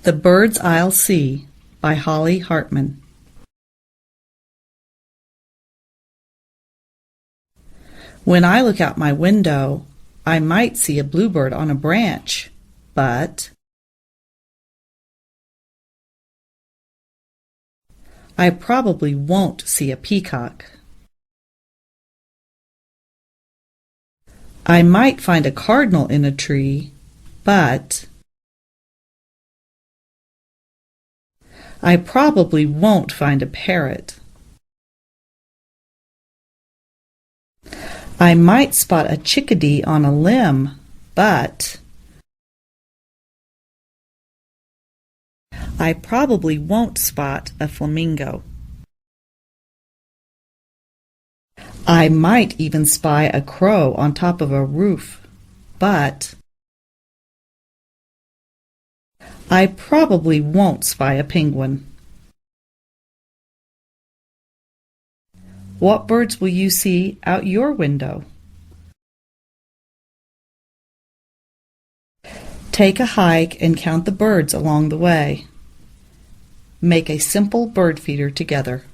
The Birds I'll See by Holly Hartman. When I look out my window, I might see a bluebird on a branch, but I probably won't see a peacock. I might find a cardinal in a tree, but I probably won't find a parrot. I might spot a chickadee on a limb, but I probably won't spot a flamingo. I might even spy a crow on top of a roof, but I probably won't spy a penguin. What birds will you see out your window? Take a hike and count the birds along the way. Make a simple bird feeder together.